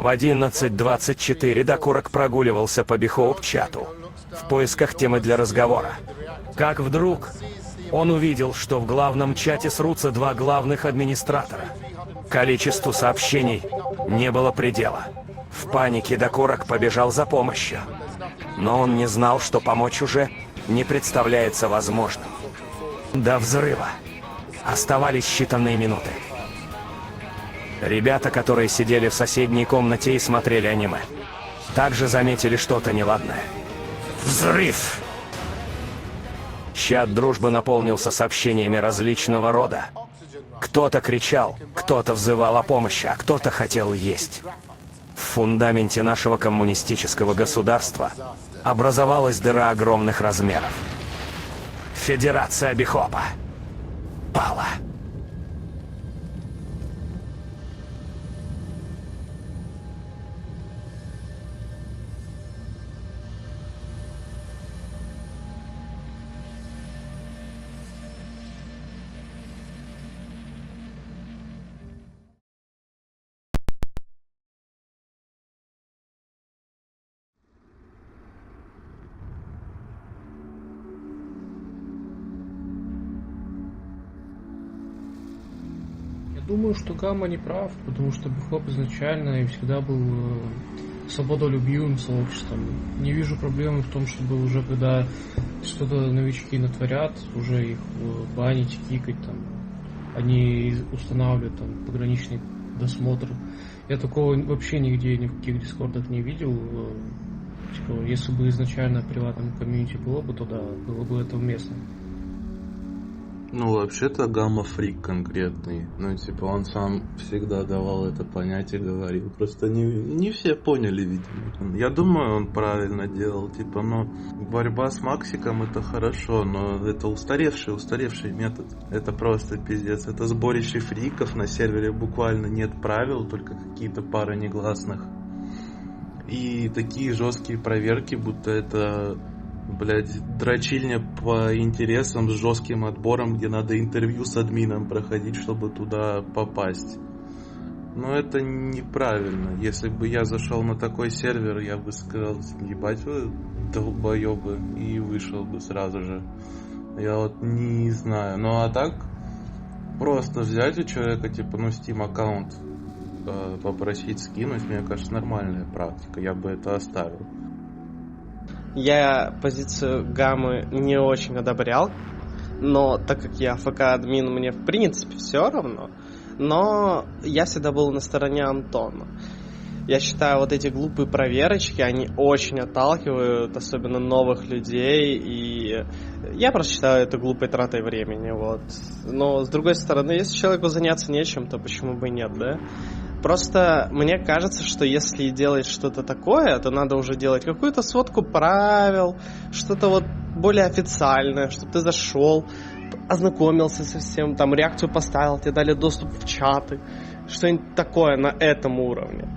В 11:24 Докурок прогуливался по Бихоуп-чату в поисках темы для разговора. Как вдруг он увидел, что в главном чате срутся два главных администратора. Количеству сообщений не было предела. В панике Докурок побежал за помощью. Но он не знал, что помочь уже не представляется возможным. До взрыва оставались считанные минуты. Ребята, которые сидели в соседней комнате и смотрели аниме, также заметили что-то неладное. Взрыв! Чат дружбы наполнился сообщениями различного рода. Кто-то кричал, кто-то взывал о помощи, а кто-то хотел есть. В фундаменте нашего коммунистического государства образовалась дыра огромных размеров. Федерация Бихопа пала. Думаю, что Гамма не прав, потому что Бихоп изначально и всегда был свободолюбивым сообществом. Не вижу проблемы в том, чтобы уже когда что-то новички натворят, уже их банить, кикать, там, они устанавливают там пограничный досмотр. Я такого вообще нигде, ни в каких дискордах не видел. Типа, если бы изначально в приватном комьюнити было бы, то да, было бы это уместно. Ну, вообще-то Гамма-фрик конкретный. Ну, типа, он сам всегда давал это понять и говорил. Просто не все поняли, видимо. Я думаю, он правильно делал. Типа, ну, борьба с Максиком это хорошо, но это устаревший метод. Это просто пиздец. Это сборище фриков, на сервере буквально нет правил, только какие-то пары негласных. И такие жесткие проверки, будто это... Блядь, дрочильня по интересам с жестким отбором, где надо интервью с админом проходить, чтобы туда попасть. Но это неправильно. Если бы я зашел на такой сервер, я бы сказал, ебать вы долбоебы, и вышел бы сразу же. Я вот не знаю. Ну а так, просто взять у человека, типа, ну, Steam аккаунт, попросить скинуть, мне кажется, нормальная практика. Я бы это оставил. Я позицию Гаммы не очень одобрял, но так как я ФК-админ, мне в принципе все равно, но я всегда был на стороне Антона. Я считаю, вот эти глупые проверочки, они очень отталкивают, особенно новых людей, и я просто считаю это глупой тратой времени, вот. Но, с другой стороны, если человеку заняться нечем, то почему бы и нет, да? Просто мне кажется, что если делать что-то такое, то надо уже делать какую-то сводку правил, что-то вот более официальное, чтобы ты зашел, ознакомился со всем, там реакцию поставил, тебе дали доступ в чаты, что-нибудь такое на этом уровне.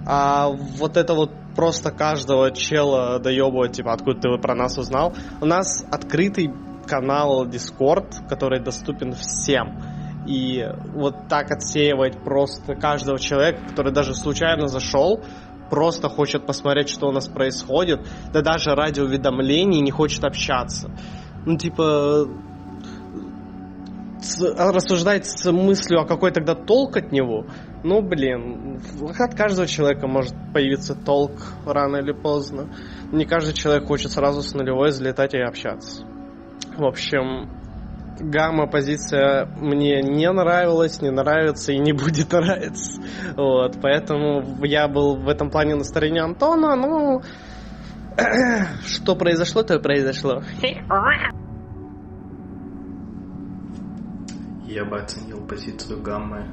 А вот это вот просто каждого чела доебывать, типа, откуда ты про нас узнал. У нас открытый канал Discord, который доступен всем. И вот так отсеивать просто каждого человека, который даже случайно зашел, просто хочет посмотреть, что у нас происходит, да даже ради уведомлений не хочет общаться. Ну, типа, рассуждать с мыслью, а какой тогда толк от него? Ну, блин, от каждого человека может появиться толк рано или поздно. Не каждый человек хочет сразу с нулевой залетать и общаться. В общем... Гамма позиция мне не нравилась, не нравится и не будет нравиться. Вот, поэтому я был в этом плане на стороне Антона, ну, что произошло, то и произошло. Я бы оценил позицию Гаммы,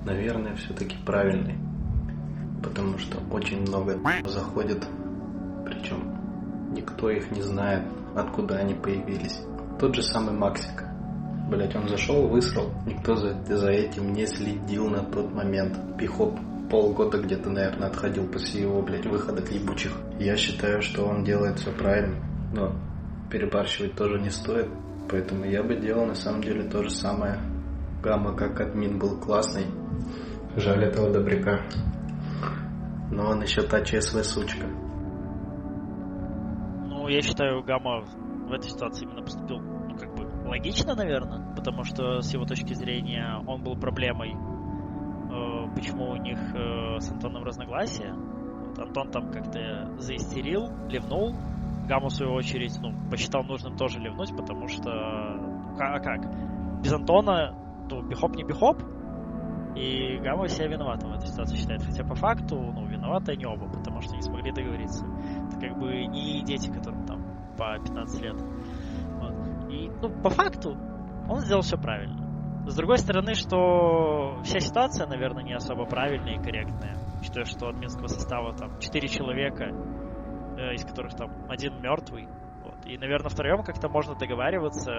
наверное, все-таки правильной, потому что очень много заходит, причем никто их не знает, откуда они появились. Тот же самый Максик. Блять, он зашел, высрал. Никто за этим не следил на тот момент. Бихоп полгода где-то, наверное, отходил после его, блять, выходок ебучих. Я считаю, что он делает все правильно. Но перебарщивать тоже не стоит. Поэтому я бы делал на самом деле то же самое. Гамма как админ был классный. Жаль этого добряка. Но он еще та ЧСВ сучка. Ну, я считаю, Гамма в этой ситуации именно поступил, ну, как бы, логично, наверное, потому что с его точки зрения он был проблемой, почему у них с Антоном разногласия. Вот Антон там как-то заистерил, ливнул. Гамма, в свою очередь, ну, посчитал нужным тоже ливнуть, потому что, как? Без Антона, ну, бихоп не бихоп, и Гамма себя виноватым в этой ситуации считает. Хотя по факту, ну, виноваты они оба, потому что не смогли договориться. Это как бы не дети, которым там по 15 лет. Вот. И, ну, по факту, он сделал все правильно. С другой стороны, что вся ситуация, наверное, не особо правильная и корректная. Считаю, что от минского состава там 4 человека, из которых там один мертвый. Вот. И, наверное, втроем как-то можно договариваться,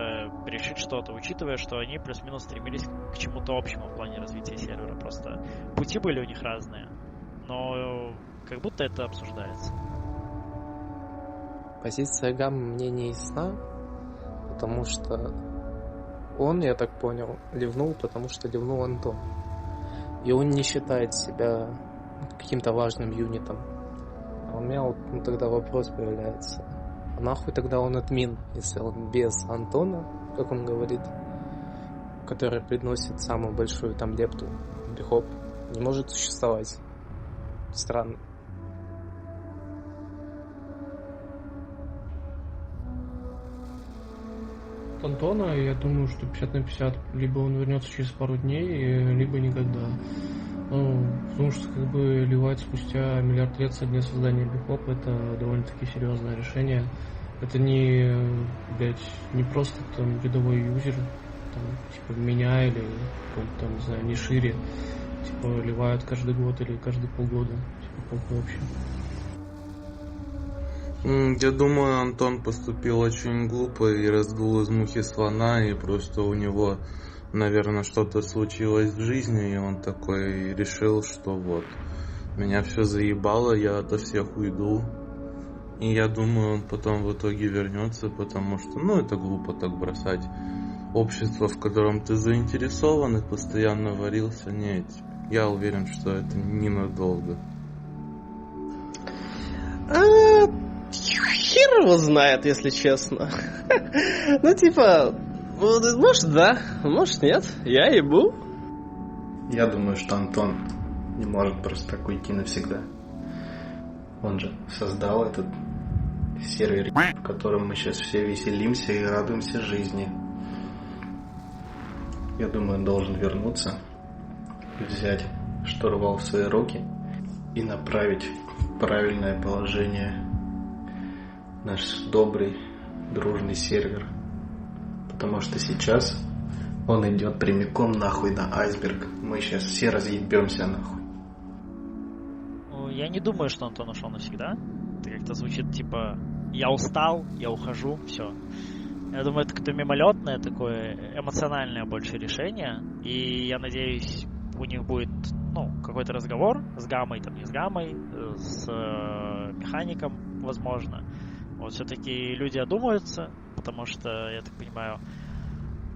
решить что-то, учитывая, что они плюс-минус стремились к чему-то общему в плане развития сервера. Просто пути были у них разные. Но как будто это обсуждается. Позиция Гаммы мне не ясна, потому что он, я так понял, ливнул, потому что ливнул Антон. И он не считает себя каким-то важным юнитом. А у меня вот тогда вопрос появляется. А нахуй тогда он админ, если он без Антона, как он говорит, который приносит самую большую там лепту в бихоп, не может существовать. Странно. Антона, я думаю, что 50 на 50. Либо он вернется через пару дней, либо никогда. Ну, потому что как бы ливать спустя миллиард лет со дня создания бихоп это довольно-таки серьезное решение. Это не, блядь, не просто там рядовой юзер, там, типа меня или какой-то там, не знаю, не шире. Типа ливают каждый год или каждые полгода. Типа похуй вообще. Я думаю, Антон поступил очень глупо и раздул из мухи слона, и просто у него, наверное, что-то случилось в жизни, и он такой решил, что вот, меня все заебало, я ото всех уйду. И я думаю, он потом в итоге вернется, потому что, ну, это глупо так бросать общество, в котором ты заинтересован и постоянно варился. Нет, я уверен, что это ненадолго. Хер его знает, если честно. Ну, типа, может да, может нет. Я ебу. Я думаю, что Антон не может просто так уйти навсегда. Он же создал этот сервер, в котором мы сейчас все веселимся и радуемся жизни. Я думаю, он должен вернуться, взять штурвал в свои руки и направить в правильное положение наш добрый, дружный сервер. Потому что сейчас он идет прямиком нахуй на айсберг. Мы сейчас все разъебемся нахуй. Ну, я не думаю, что Антон ушел навсегда. Это как-то звучит типа «я устал, я ухожу, все». Я думаю, это какое-то мимолетное, такое эмоциональное больше решение. И я надеюсь, у них будет, ну, какой-то разговор с Гаммой, там не с Гаммой, с механиком, возможно. Вот все-таки люди одумаются, потому что, я так понимаю,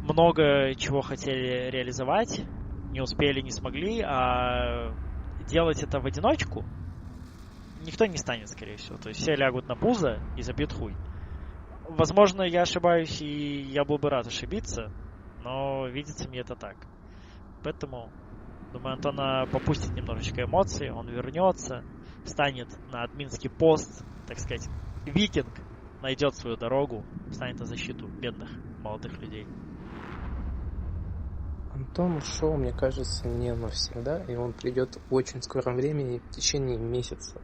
много чего хотели реализовать, не успели, не смогли, а делать это в одиночку никто не станет, скорее всего. То есть все лягут на пузо и забьют хуй. Возможно, я ошибаюсь, и я был бы рад ошибиться, но видится мне это так. Поэтому, думаю, Антона попустит немножечко эмоций, он вернется, встанет на админский пост, так сказать, викинг, найдет свою дорогу, встанет на защиту бедных молодых людей. Антон ушел, мне кажется, не навсегда, и он придет в очень скором времени, в течение месяца.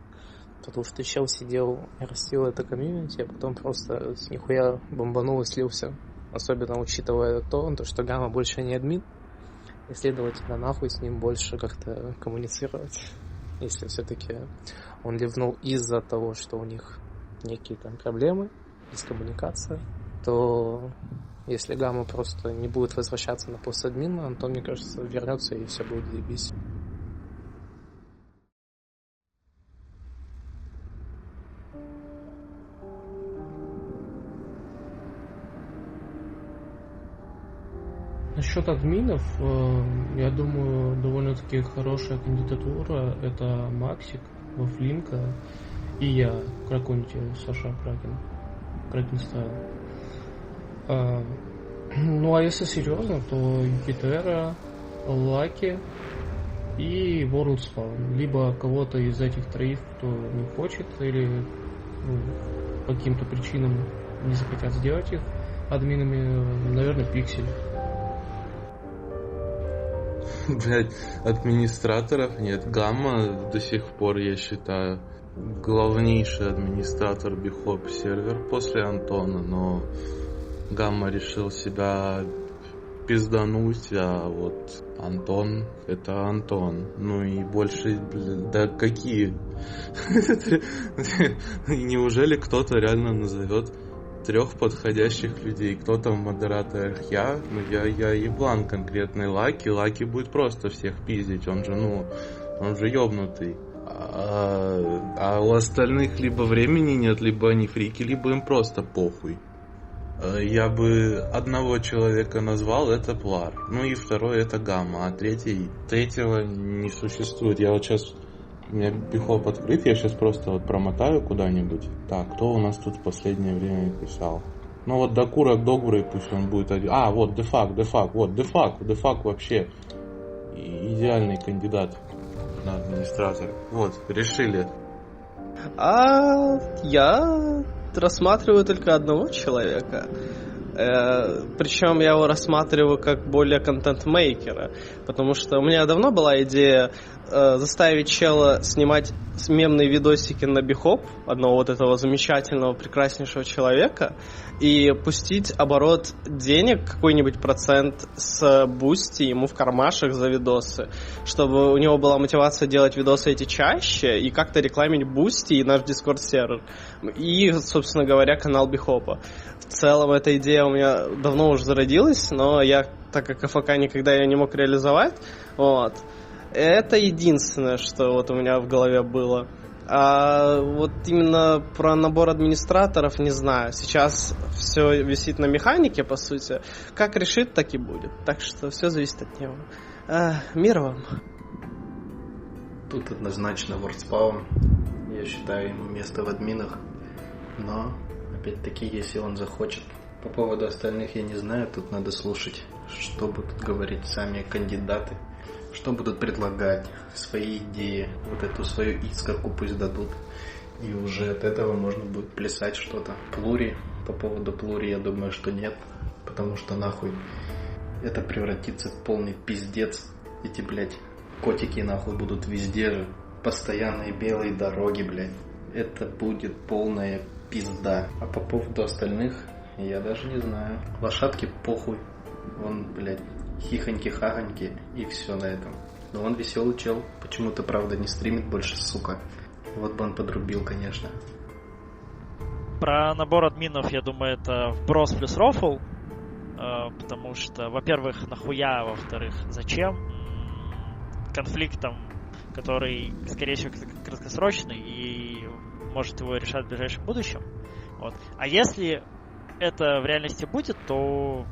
Потому что чел сидел и растил это комьюнити, а потом просто с нихуя бомбанул и слился. Особенно учитывая то, что Гамма больше не админ, и следовательно нахуй с ним больше как-то коммуницировать. Если все-таки он ливнул из-за того, что у них некие там проблемы, дискоммуникация, то если Гамма просто не будет возвращаться на пост админа, Антон, мне кажется, вернется и все будет заебись. Насчет админов, я думаю, довольно-таки хорошая кандидатура — это Максик. во Флинка, и я, Краконити, Саша Кракен Стайл. Ну а если серьезно, то Юпитера, Лаки и World Spawn. Либо кого-то из этих троих, кто не хочет, или по каким-то причинам не захотят сделать их админами, наверное, Пиксель. Блять, администраторов нет. Гамма до сих пор, я считаю, главнейший администратор Бихоп сервер после Антона, но Гамма решил себя пиздануть, а вот Антон — это Антон. Ну и больше, да какие? Неужели кто-то реально назовет 3 подходящих людей? Кто там в модераторах? Я еблан конкретный Лаки. Лаки будет просто всех пиздить. Он же ёбнутый. А у остальных либо времени нет, либо они фрики, либо им просто похуй. Я бы одного человека назвал, это Плар. Ну и второй это Гамма, а третьего не существует. Я вот сейчас, у меня Бихоп открыт, я сейчас просто вот промотаю куда-нибудь. Так, кто у нас тут в последнее время писал? Ну вот Дакура Добрый, пусть он будет один. А, вот Дефак вообще идеальный кандидат на администратора. Вот, решили. Я рассматриваю только одного человека. Причем я его рассматриваю как более контент-мейкера. Потому что у меня давно была идея заставить чела снимать мемные видосики на Бихоп, одного вот этого замечательного, прекраснейшего человека, и пустить оборот денег, какой-нибудь процент с Бусти ему в кармашек за видосы, чтобы у него была мотивация делать видосы эти чаще и как-то рекламить Бусти и наш Дискорд-сервер. И, собственно говоря, канал Бихопа. В целом, эта идея у меня давно уже зародилась, но я, так как АФК никогда ее не мог реализовать, вот, это единственное, что вот у меня в голове было. А вот именно про набор администраторов не знаю. Сейчас все висит на механике, по сути. Как решит, так и будет. Так что все зависит от него. Мир вам. Тут однозначно WordSpawn. Я считаю ему место в админах. Но, опять-таки, если он захочет. По поводу остальных я не знаю. Тут надо слушать, что будут говорить сами кандидаты. Что будут предлагать, свои идеи, вот эту свою искорку пусть дадут. И уже от этого можно будет плясать что-то. Плури, по поводу Плури, я думаю, что нет. Потому что нахуй это превратится в полный пиздец. Эти, блядь, котики нахуй будут везде же. Постоянные белые дороги, блядь. Это будет полная пизда. А по поводу остальных, я даже не знаю. Лошадки похуй. Вон, блядь, хихоньки-хахоньки, и все на этом. Но он веселый чел. Почему-то, правда, не стримит больше, сука. Вот бы он подрубил, конечно. Про набор админов, я думаю, это вброс плюс рофл. Потому что, во-первых, нахуя, во-вторых, зачем? Конфликт там, который, скорее всего, краткосрочный и может его решать в ближайшем будущем. Вот. А если это в реальности будет, то,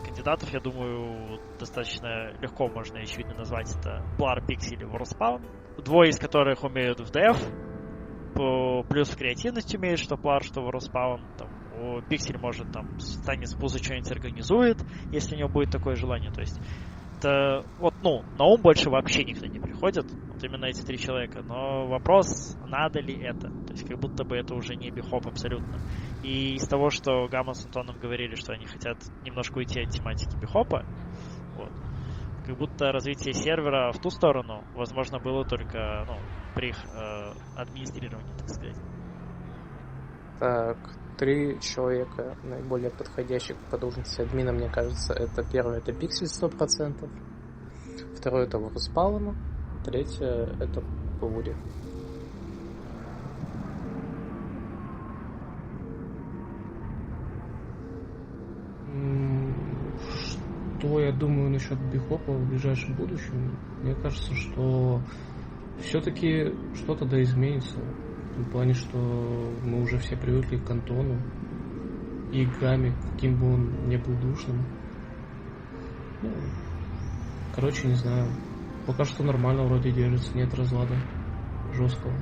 кандидатов, я думаю, достаточно легко можно очевидно назвать. Это Blur, Pixel и WorldSpawn. Двое из которых умеют в деф, плюс в креативность умеют, что Blur, что WorldSpawn. Pixel может там станет с пуза что-нибудь организует, если у него будет такое желание. То есть это на ум больше вообще никто не приходит. Вот именно эти 3 человека. Но вопрос, надо ли это? То есть как будто бы это уже не бихоп абсолютно. И из того, что Гамма с Антоном говорили, что они хотят немножко уйти от тематики бихопа, вот, как будто развитие сервера в ту сторону возможно было только при их администрировании, так сказать. Так, 3 человека наиболее подходящих по должности админа, мне кажется, это первое, это Pixel 100%, второе это WorldSpawn, третье это Плури. Что я думаю насчет бихопа в ближайшем будущем? Мне кажется, что все-таки что-то да изменится. В плане, что мы уже все привыкли к Антону и к Гаме, каким бы он ни был душным. Короче, не знаю. Пока что нормально вроде держится, нет разлада жесткого.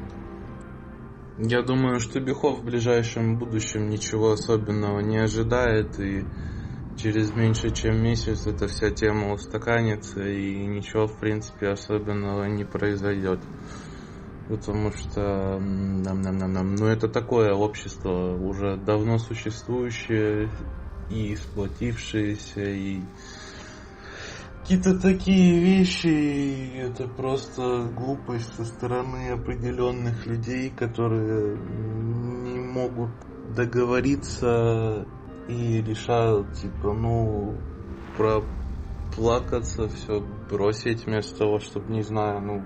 Я думаю, что Бехов в ближайшем будущем ничего особенного не ожидает, и через меньше чем месяц эта вся тема устаканится, и ничего, в принципе, особенного не произойдет. Потому что, ну, это такое общество, уже давно существующее и сплотившееся, и какие-то такие вещи, и это просто глупость со стороны определенных людей, которые не могут договориться и решают, типа, ну, проплакаться, все бросить вместо того, чтобы, не знаю, ну,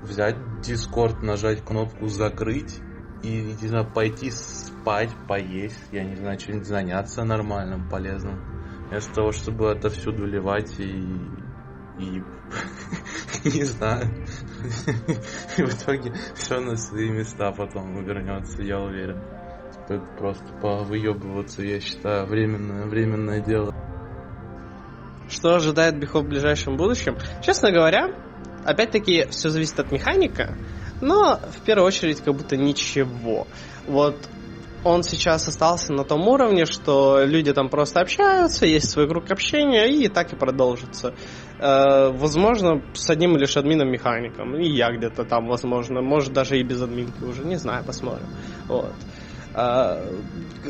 взять Discord, нажать кнопку закрыть и, не знаю, пойти спать, поесть, я не знаю, чем-нибудь заняться нормальным, полезным. Вместо того, чтобы это всюду ливать и не знаю. И в итоге все на свои места потом вернется, я уверен. Это просто повыебываться, я считаю, временное дело. Что ожидает Бехов в ближайшем будущем? Честно говоря, опять-таки, все зависит от механика, но в первую очередь как будто ничего. Вот он сейчас остался на том уровне, что люди там просто общаются, есть свой круг общения, и так и продолжится. Возможно, с одним лишь админом-механиком, и я где-то там, возможно, может даже и без админки уже, не знаю, посмотрим. Вот.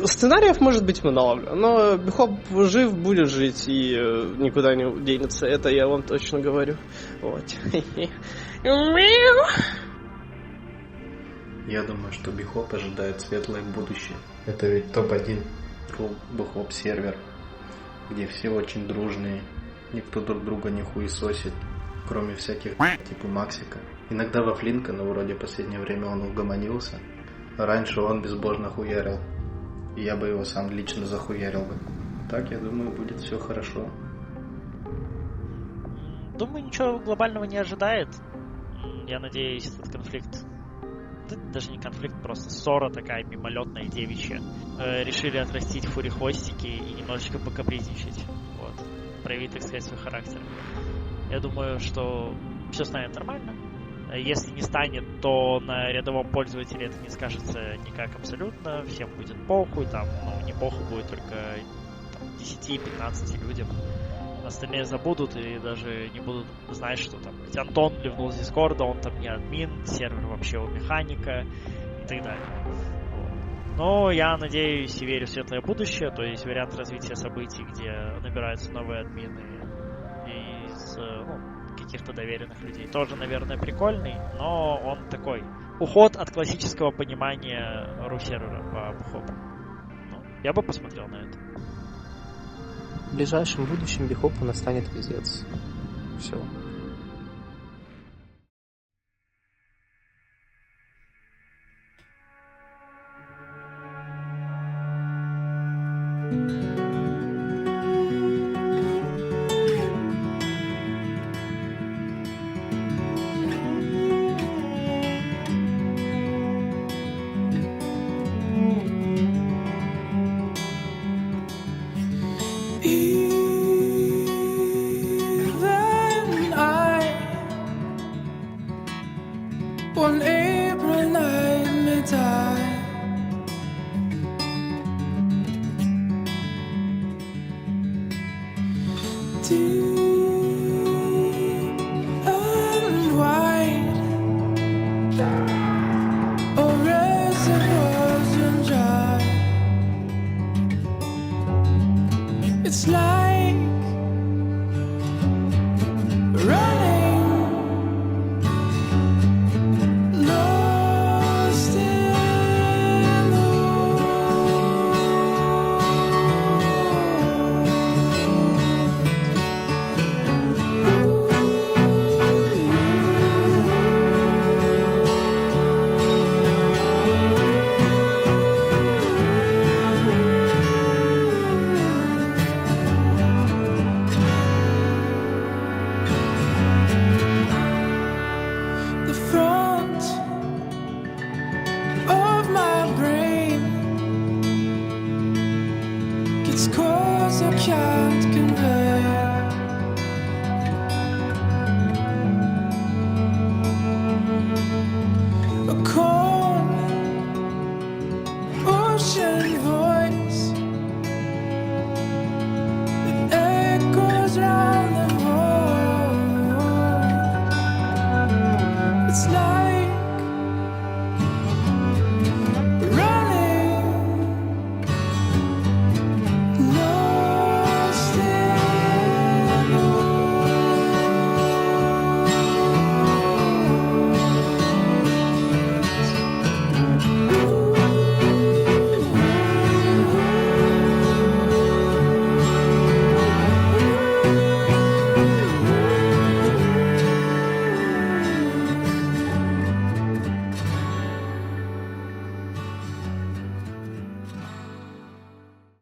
Сценариев может быть много, но Бехоп жив, будет жить и никуда не денется, это я вам точно говорю. Вот. Я думаю, что Бехоп ожидает светлое будущее. Это ведь топ-1 Бехоп сервер, где все очень дружные, никто друг друга не хуесосит, кроме всяких типа Максика. Иногда во Флинка, но вроде в последнее время он угомонился. Раньше он безбожно хуярил, и я бы его сам лично захуярил бы. Так, я думаю, будет все хорошо. Думаю, ничего глобального не ожидает. Я надеюсь, этот конфликт, даже не конфликт, просто ссора такая мимолетная, девичья, решили отрастить фури хвостики и немножечко покапризничать. Вот. Проявить, так сказать, свой характер. Я думаю, что все станет нормально. Если не станет, то на рядовом пользователе это не скажется никак абсолютно. Всем будет похуй, там, ну, не похуй будет только 10-15 людям. Остальные забудут и даже не будут знать, что там ведь Антон ливнул с Дискорда, он там не админ, сервер вообще у механика и так далее. Вот. Но я надеюсь и верю в светлое будущее, то есть вариант развития событий, где набираются новые админы из каких-то доверенных людей. Тоже, наверное, прикольный, но он такой. Уход от классического понимания ру-сервера по Бехопу. Ну, я бы посмотрел на это. В ближайшем будущем Бехопу настанет пиздец. Все. One April night, midnight. Deep and wide, or reservoirs run dry. It's like running. The front of my brain gets cause I can't